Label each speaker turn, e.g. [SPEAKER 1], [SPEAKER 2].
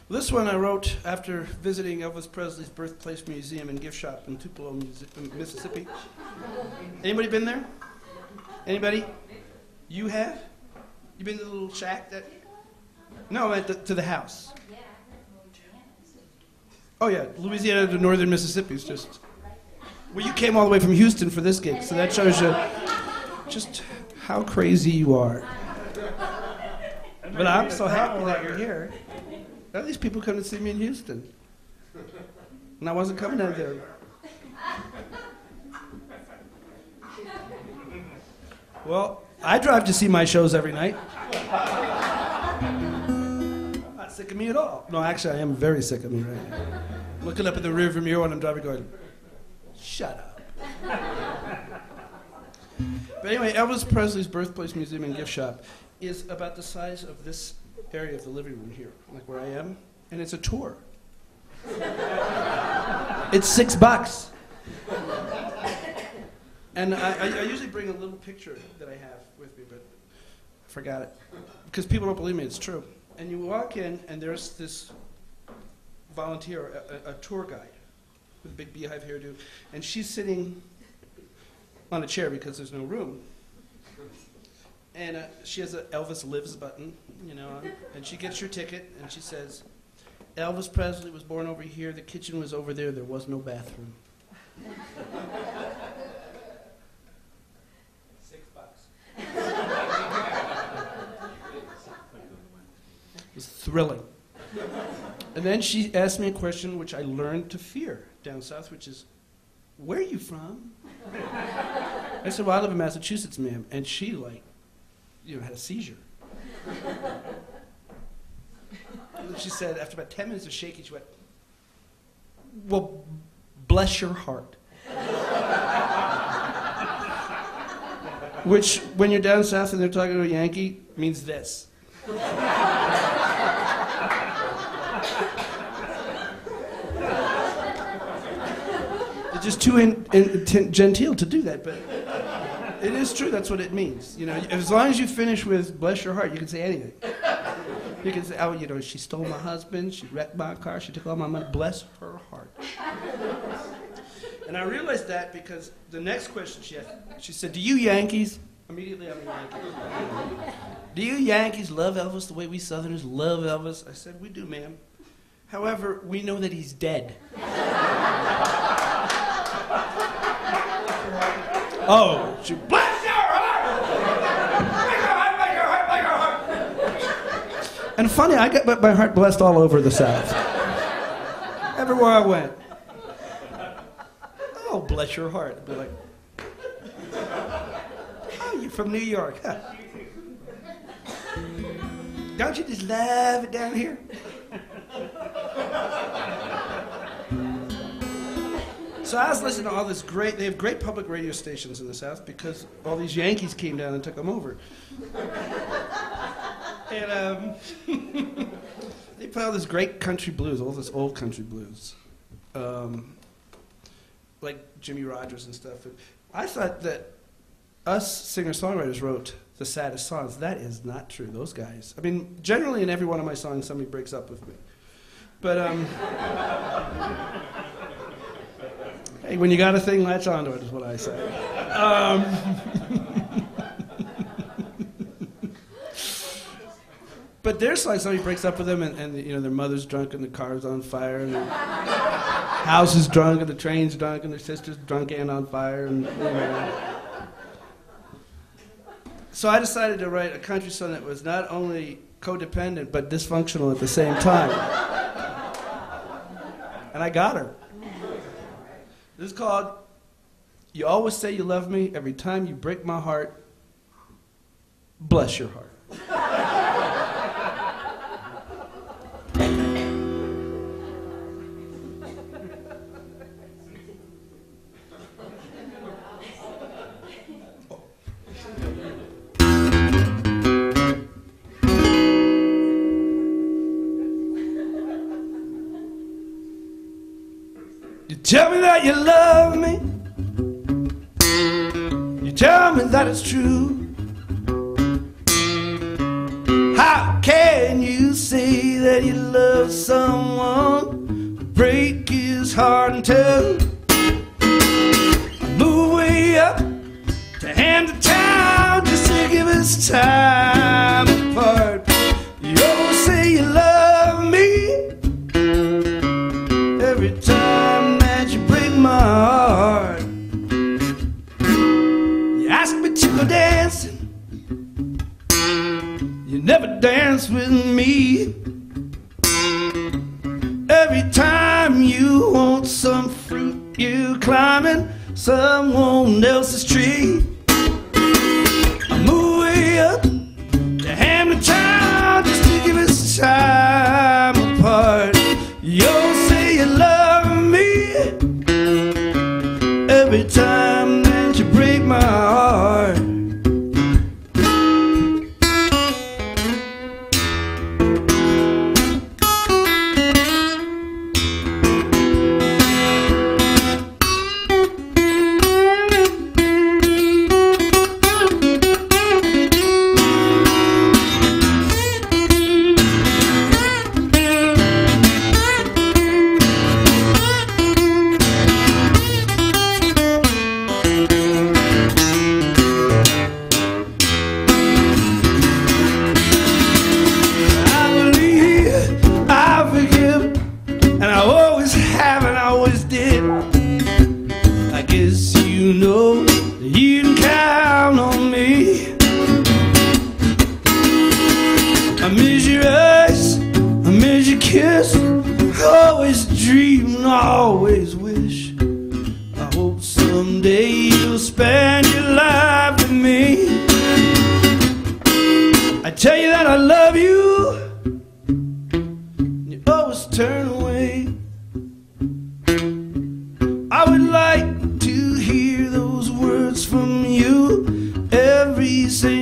[SPEAKER 1] This one I wrote after visiting Elvis Presley's birthplace museum and gift shop in Tupelo, Mississippi. Anybody been there? Anybody? You have? You been to the little shack that? No, I meant to the house. Oh yeah, Louisiana to northern Mississippi is just. Well, you came all the way from Houston for this gig, so that shows you just how crazy you are. But I'm so happy that you're here. At least people come to see me in Houston. And I wasn't coming out there. Well, I drive to see my shows every night. Not sick of me at all. No, actually, I am very sick of me right now. Looking up at the rearview mirror when I'm driving going, shut up. But anyway, Elvis Presley's birthplace museum and gift shop is about the size of this area of the living room here, like where I am, and it's a tour. It's $6. And I usually bring a little picture that I have with me, but I forgot it. Because people don't believe me, it's true. And you walk in, and there's this volunteer, a tour guide, with a big beehive hairdo, and she's sitting on a chair because there's no room. And she has an Elvis Lives button, you know, and she gets your ticket, and she says, Elvis Presley was born over here, the kitchen was over there, there was no bathroom. $6. It was thrilling. And then she asked me a question which I learned to fear down south, which is, where are you from? I said, well, I live in Massachusetts, ma'am. And she, like, you know, had a seizure. And she said, after about 10 minutes of shaking, she went, well, bless your heart. Which, when you're down south and they're talking to a Yankee, means this. It's just too genteel to do that, but it is true. That's what it means. You know, as long as you finish with "bless your heart," you can say anything. You can say, "Oh, you know, she stole my husband. She wrecked my car. She took all my money. Bless her heart." And I realized that because the next question she asked, she said, "Do you Yankees?" Immediately, I'm a Yankee. "Do you Yankees love Elvis the way we Southerners love Elvis?" I said, "We do, ma'am. However, we know that he's dead." Oh, she bless your heart! Bless your heart, bless your heart, bless your heart! And funny, I got my heart blessed all over the South. Everywhere I went. Oh, bless your heart. I'd be like, oh, you're from New York, huh? Don't you just love it down here? So I was listening to all this they have great public radio stations in the South because all these Yankees came down and took them over. And they play all this great country blues, all this old country blues. Like Jimmy Rogers and stuff. And I thought that us singer-songwriters wrote the saddest songs. That is not true, those guys. I mean, generally in every one of my songs somebody breaks up with me. But, hey, when you got a thing, latch onto it, is what I say. But there's like somebody breaks up with them, and you know, their mother's drunk, and the car's on fire, and their house is drunk, and the train's drunk, and their sister's drunk and on fire, and you know. So I decided to write a country song that was not only codependent but dysfunctional at the same time. And I got her. This is called "You Always Say You Love Me, Every Time You Break My Heart, Bless Your Heart." You tell me that you love me. You tell me that it's true. How can you say that you love someone, break his heart until move way up to hand to town just to give us time apart? You always say you love me every time that you break my heart. You ask me to go dancing, you never dance with me. Every time you want some fruit, you climbing someone else's tree. I move way up to Hamilton Town just to give us time apart. You say you love me every time that you break my heart. You know you can count on me. I miss your eyes, I miss your kiss. Always dream and always wish. I hope someday you'll spend your life with me. I tell you that I love you, you always turn away. I would like to hear those words from you every single